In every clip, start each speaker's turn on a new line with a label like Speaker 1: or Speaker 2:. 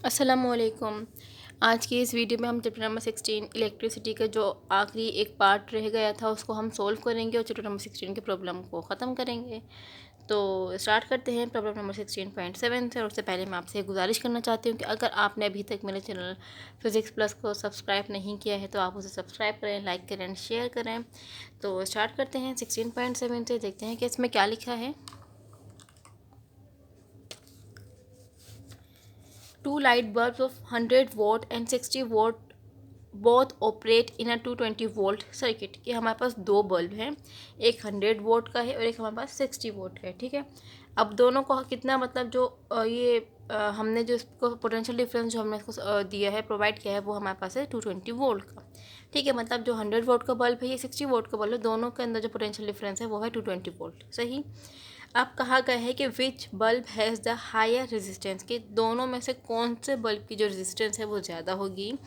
Speaker 1: अस्सलामुअलैकुम। आज की इस वीडियो में हम चैप्टर नंबर 16 इलेक्ट्रिसिटी का जो आखिरी एक पार्ट रह गया था उसको हम सोल्व करेंगे और चैप्टर नंबर 16 के प्रॉब्लम को ख़त्म करेंगे। तो स्टार्ट करते हैं प्रॉब्लम नंबर 16.7 से। और उससे पहले मैं आपसे गुजारिश करना चाहती हूँ कि अगर आपने अभी तक मेरे चैनल फिज़िक्स प्लस को सब्सक्राइब नहीं किया है तो आप उसे सब्सक्राइब करें, लाइक करें एंड शेयर करें। तो स्टार्ट करते हैं 16.7 से। देखते हैं कि इसमें क्या लिखा है। Two light bulbs of 100 watt and 60 watt both operate in a 220 volt circuit. कि हमारे पास दो बल्ब हैं, एक 100 वोल्ट का है और एक हमारे पास 60 वोल्ट का है। ठीक है, अब दोनों को कितना मतलब जो हमने जो इसको पोटेंशियल डिफरेंस जो हमने इसको दिया है, प्रोवाइड किया है, वो हमारे पास है 220 वोल्ट का। ठीक है, मतलब जो 100 वोल्ट का बल्ब है, ये 60 वोल्ट का बल्ब है, दोनों के अंदर जो पोटेंशियल डिफरेंस है वो है 220 वोल्ट। सही। अब कहा गया है कि which bulb has the higher resistance, कि दोनों में से कौन से बल्ब की जो रेजिस्टेंस है वो ज़्यादा होगी,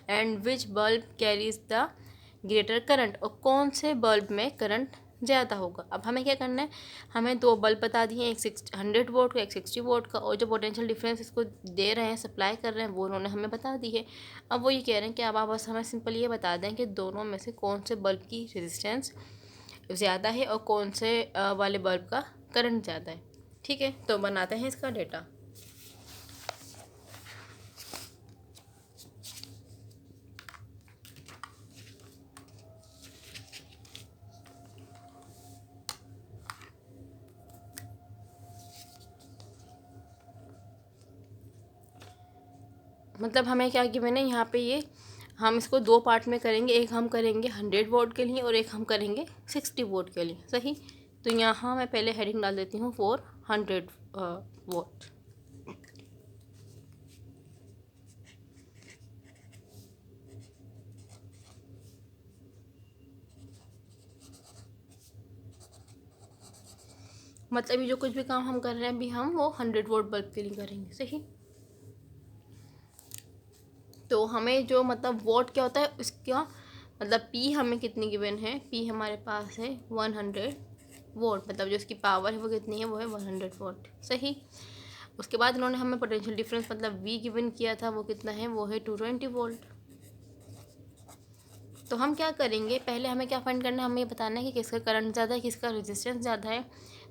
Speaker 1: and which bulb carries the greater current, और कौन से बल्ब में करंट ज़्यादा होगा। अब हमें क्या करना है, हमें दो बल्ब बता दिए, एक 100 वोल्ट का, एक 60 वोल्ट का, और जो पोटेंशियल डिफरेंस इसको दे रहे हैं, सप्लाई कर रहे हैं, वो उन्होंने हमें बता दी है। अब वो ये कह रहे हैं कि अब आप बस हमें सिंपल ये बता दें कि दोनों में से कौन से बल्ब की रेजिस्टेंस ज़्यादा है और कौन से वाले बल्ब का करंट ज़्यादा है। ठीक है, तो बनाते हैं इसका डेटा। मतलब हमें क्या गिवन है यहाँ पे, ये हम इसको दो पार्ट में करेंगे, एक हम करेंगे 100 वोल्ट के लिए और एक हम करेंगे 60 वोल्ट के लिए। सही। तो यहाँ मैं पहले हेडिंग डाल देती हूँ फॉर 100 वोल्ट। मतलब ये जो कुछ भी काम हम कर रहे हैं अभी, हम वो 100 वोल्ट बल्ब के लिए करेंगे। सही। तो हमें जो मतलब वोट क्या होता है उसका मतलब पी हमें कितनी गिवन है, पी हमारे पास है 100 वोट, मतलब जो इसकी पावर है वो कितनी है, वो है 100 वोट। सही। उसके बाद उन्होंने हमें पोटेंशियल डिफरेंस मतलब वी गिवन किया था, वो कितना है, वो है 220 वोल्ट। तो हम क्या करेंगे, पहले हमें क्या फाइंड करना है, हमें ये बताना है कि किसका करंट ज़्यादा है, किसका रेजिस्टेंस ज़्यादा है।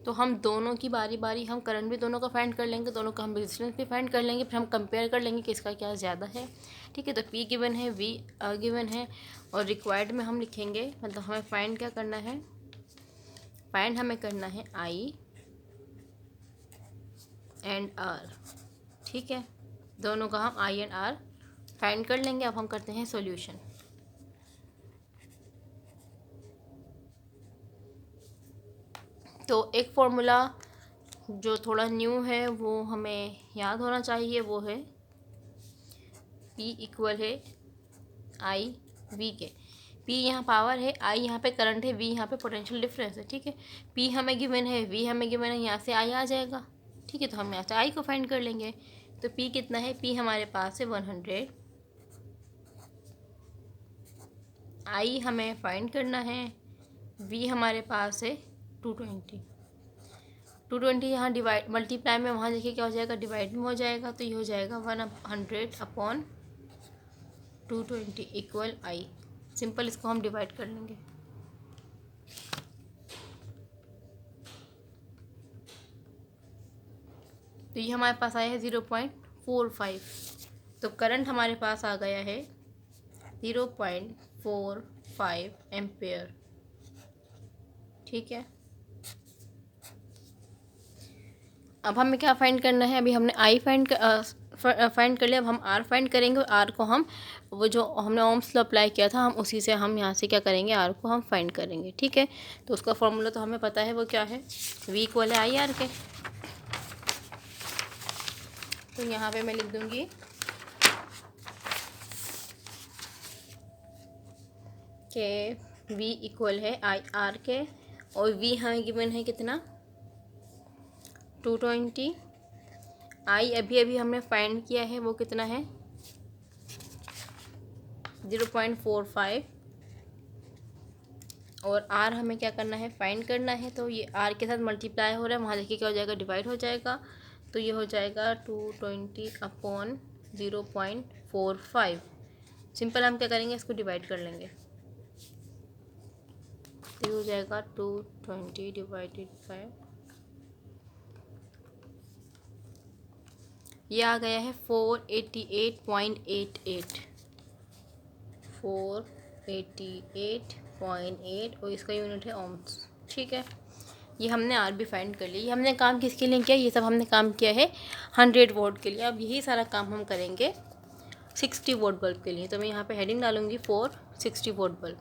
Speaker 1: तो हम दोनों की बारी बारी हम करंट भी दोनों का फाइंड कर लेंगे, दोनों का हम रेजिस्टेंस भी फाइंड कर लेंगे, फिर हम कंपेयर कर लेंगे किसका क्या ज़्यादा है। ठीक है, तो पी गिवन है, वी गिवन है, और रिक्वायर्ड में हम लिखेंगे, मतलब हमें फाइंड क्या करना है, फाइंड हमें करना है आई एंड आर। ठीक है, दोनों का हम आई एंड आर फाइंड कर लेंगे। अब हम करते हैं सॉल्यूशन। तो एक फॉर्मूला जो थोड़ा न्यू है वो हमें याद होना चाहिए, वो है P इक्वल है आई वी के। P यहाँ पावर है, I यहाँ पे करंट है, V यहाँ पे पोटेंशियल डिफरेंस है। ठीक है, P हमें गिवन है, V हमें गिवन है, यहाँ से I आ जाएगा। ठीक है, तो हम यहाँ से I को फाइंड कर लेंगे। तो P कितना है, P हमारे पास है 100, I हमें फाइंड करना है, V हमारे पास है 220। 220 यहाँ डिवाइड मल्टीप्लाई में वहाँ देखिए क्या हो जाएगा, डिवाइड में हो जाएगा, तो ये हो जाएगा 100 अपॉन 220 इक्वल आई। सिंपल इसको हम डिवाइड कर लेंगे। तो ये हमारे पास आया है 0.45। तो करंट हमारे पास आ गया है 0.45 एम्पेयर। ठीक है, अब हमें क्या फाइंड करना है, अभी हमने आई फाइंड कर लिया, अब हम आर फाइंड करेंगे, और आर को हम वो जो हमने ओम्स लॉ अप्लाई किया था, हम उसी से हम यहाँ से क्या करेंगे, आर को हम फाइंड करेंगे। ठीक है, तो उसका फॉर्मूला तो हमें पता है, वो क्या है, वी इक्वल है आई आर के। तो यहाँ पे मैं लिख दूँगी कि वी इक्वल है आई आर के, और वी हमें गिवन है कितना, 220। आई अभी अभी हमने फाइंड किया है, वो कितना है 0.45, और आर हमें क्या करना है, फाइंड करना है। तो ये आर के साथ मल्टीप्लाई हो रहा है, वहाँ देखिए क्या हो जाएगा, डिवाइड हो जाएगा। तो ये हो जाएगा 220 अपॉन 0.45। सिंपल हम क्या करेंगे, इसको डिवाइड कर लेंगे, तो हो जाएगा 220 डिवाइडेड बाय, ये आ गया है 488.88, 488.8 और इसका यूनिट है ओम्स। ठीक है, ये हमने आर भी फाइंड कर लिया। ये हमने काम किसके लिए किया, ये सब हमने काम किया है 100 वोल्ट के लिए। अब यही सारा काम हम करेंगे 60 वोल्ट बल्ब के लिए। तो मैं यहाँ पे हेडिंग डालूंगी 460 वोल्ट बल्ब।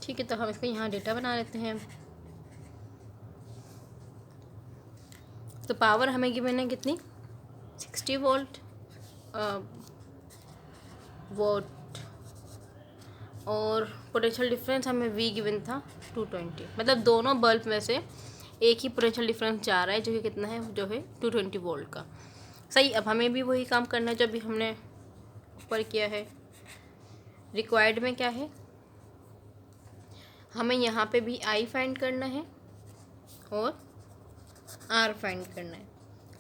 Speaker 1: ठीक है, तो हम इसका यहाँ डेटा बना लेते हैं। तो पावर हमें गिवन है कितनी, 60 वोल्ट और पोटेंशियल डिफरेंस हमें वी गिवन था 220। मतलब दोनों बल्ब में से एक ही पोटेंशियल डिफरेंस जा रहा है, जो कि कितना है, जो है 220 वोल्ट का। सही, अब हमें भी वही काम करना है जो अभी हमने ऊपर किया है। रिक्वायर्ड में क्या है, हमें यहाँ पे भी आई फाइंड करना है और आर फाइंड करना है,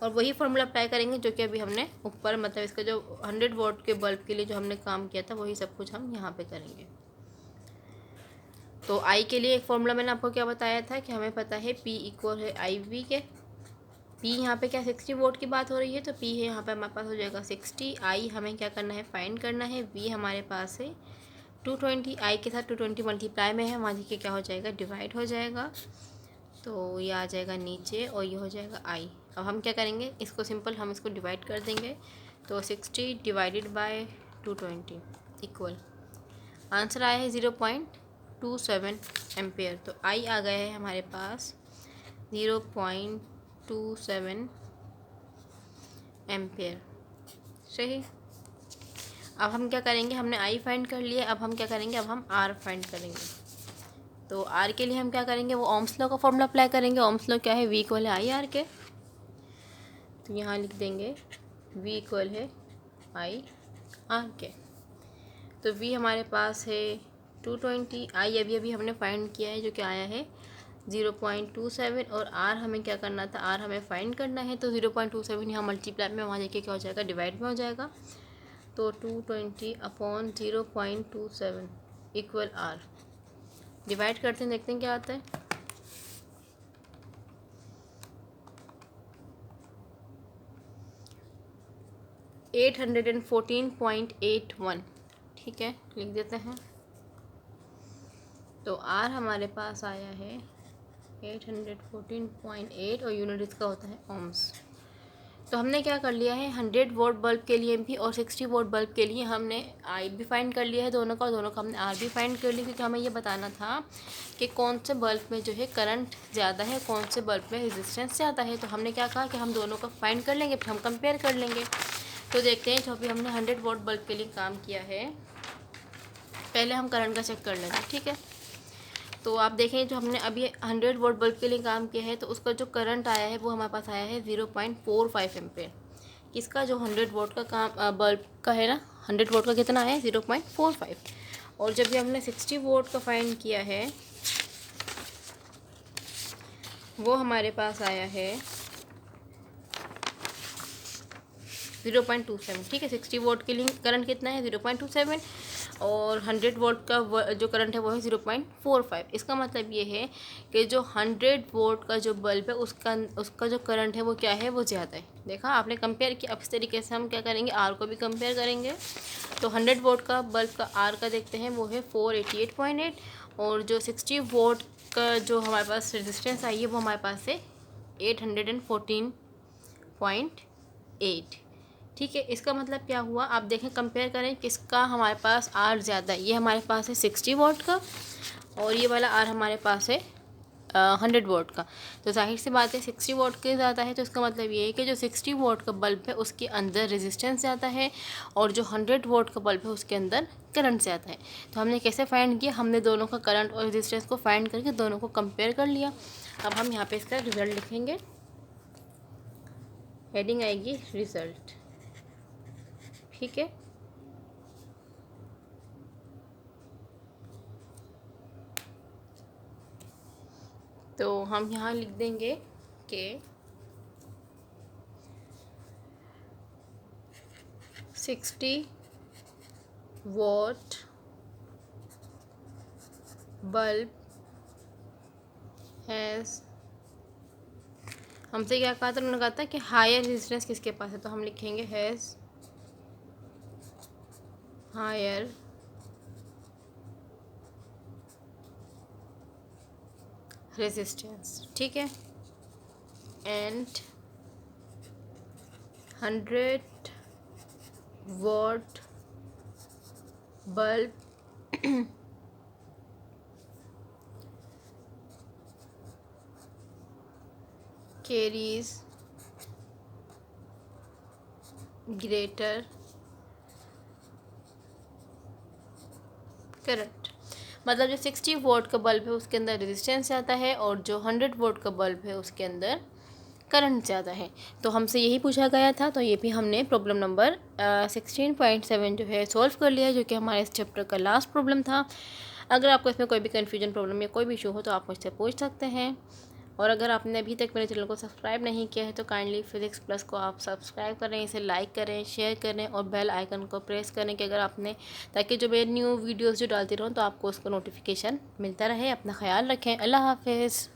Speaker 1: और वही फॉर्मूला अप्लाई करेंगे जो कि अभी हमने ऊपर, मतलब इसका जो 100 वोल्ट के बल्ब के लिए जो हमने काम किया था, वही सब कुछ हम यहाँ पे करेंगे। तो आई के लिए एक फॉर्मूला मैंने आपको क्या बताया था कि हमें पता है P इक्वल है आई वी के। P यहाँ पे क्या 60 वोल्ट की बात हो रही है, तो P है यहाँ पे हमारे पास हो जाएगा 60। आई हमें क्या करना है, फाइंड करना है। V हमारे पास है 220, आई के साथ 220 मल्टीप्लाई में है, वहाँ देखिए क्या हो जाएगा, डिवाइड हो जाएगा, तो ये आ जाएगा नीचे और ये हो जाएगा आई। अब हम क्या करेंगे, इसको सिंपल हम इसको डिवाइड कर देंगे, तो 60 डिवाइडेड बाय 220 इक्वल, आंसर आया है 0.27 एम्पेयर। तो आई आ गया है हमारे पास 0.27 एम्पेयर। सही, अब हम क्या करेंगे, हमने आई फाइंड कर लिया, अब हम क्या करेंगे, अब हम आर फाइंड करेंगे। तो आर के लिए हम क्या करेंगे, वो ओम्स लॉ का फॉर्मूला अप्लाई करेंगे। ओम्स लॉ क्या है, वी इक्वल है आई आर के। तो यहाँ लिख देंगे वी इक्वल है आई आर के। तो वी हमारे पास है 220, आई अभी अभी हमने फाइंड किया है जो कि आया है 0.27, और आर हमें क्या करना था, आर हमें फाइंड करना है। तो 0.27 यहाँ मल्टीप्लाई में, वहाँ देखिए क्या हो जाएगा, डिवाइड में हो जाएगा, तो 220 अपॉन 0.27 इक्वल आर। डिवाइड करते हैं, देखते हैं क्या आता है। $814.81। ठीक है, लिख देते हैं। तो आर हमारे पास आया है 814.8 और यूनिट इसका होता है ओम्स। तो हमने क्या कर लिया है, 100 वोल्ट बल्ब के लिए भी और 60 वोल्ट बल्ब के लिए हमने आई भी फाइंड कर लिया है दोनों का, और दोनों का हमने आर भी फाइंड कर लिया, क्योंकि हमें ये बताना था कि कौन से बल्ब में जो है करंट ज़्यादा है, कौन से बल्ब में रेजिस्टेंस ज़्यादा है। तो हमने क्या कहा कि हम दोनों का फाइंड कर लेंगे, फिर हम कंपेयर कर लेंगे। तो देखते हैं, जो अभी हमने 100 वोल्ट बल्ब के लिए काम किया है, पहले हम करंट का चेक कर लेंगे। ठीक है, तो आप देखें, जो हमने अभी 100 वोल्ट बल्ब के लिए काम किया है, तो उसका जो करंट आया है वो हमारे पास आया है 0.45 एम्पेयर। किसका, जो 100 वोल्ट का काम बल्ब का है ना, 100 वोल्ट का कितना आया है, 0.45। और जब भी हमने 60 वोल्ट का फाइंड किया है, वो हमारे पास आया है 0.27। ठीक है, 60 वोल्ट के लिए करंट कितना है, 0.27, और 100 वोल्ट का जो करंट है वो है 0.45। इसका मतलब ये है कि जो 100 वोल्ट का जो बल्ब है उसका जो करंट है वो क्या है, वो ज़्यादा है। देखा आपने, कंपेयर किया। अब इस तरीके से हम क्या करेंगे, आर को भी कंपेयर करेंगे। तो 100 वोल्ट का बल्ब का आर का देखते हैं, वो है 488.8, और जो 60 वोल्ट का जो हमारे पास रेजिस्टेंस आई है वो हमारे पास है 814.8। ठीक है, इसका मतलब क्या हुआ, आप देखें, कंपेयर करें किसका हमारे पास आर ज़्यादा है। ये हमारे पास है 60 वोल्ट का, और ये वाला आर हमारे पास है 100 वोल्ट का। तो जाहिर सी बात है 60 वोल्ट के ज़्यादा है, तो इसका मतलब ये है कि जो 60 वोल्ट का बल्ब है उसके अंदर रेजिस्टेंस ज़्यादा है, और जो 100 वोल्ट का बल्ब है उसके अंदर करंट ज़्यादा है। तो हमने कैसे फाइंड किया, हमने दोनों का करंट और रेजिस्टेंस को फाइंड करके दोनों को कंपेयर कर लिया। अब हम यहाँ पे इसका रिज़ल्ट लिखेंगे, हेडिंग आएगी रिज़ल्ट। ठीक है, तो हम यहाँ लिख देंगे कि 60 वॉट बल्ब हैज़, हमसे क्या कहा था, उन्होंने कहा था कि हायर रेजिस्टेंस किसके पास है, तो हम लिखेंगे हैज़ हायर रेजिस्टेंस, ठीक है। And 100 what bulb carries greater current. मतलब जो 60 वोल्ट का बल्ब है उसके अंदर रेजिस्टेंस ज़्यादा है और जो 100 वोल्ट का बल्ब है उसके अंदर करंट ज़्यादा है। तो हमसे यही पूछा गया था, तो ये भी हमने प्रॉब्लम नंबर 16.7 जो है सॉल्व कर लिया, जो कि हमारे इस चैप्टर का लास्ट प्रॉब्लम था। अगर आपको इसमें कोई भी कन्फ्यूजन, प्रॉब्लम या कोई भी इशू हो तो आप मुझसे पूछ सकते हैं। और अगर आपने अभी तक मेरे चैनल को सब्सक्राइब नहीं किया है तो काइंडली फिजिक्स प्लस को आप सब्सक्राइब करें, इसे लाइक करें, शेयर करें और बेल आइकन को प्रेस करें कि अगर आपने, ताकि जो मैं न्यू वीडियोस जो डालती रहूँ तो आपको उसका नोटिफिकेशन मिलता रहे। अपना ख्याल रखें। अल्लाह हाफिज़।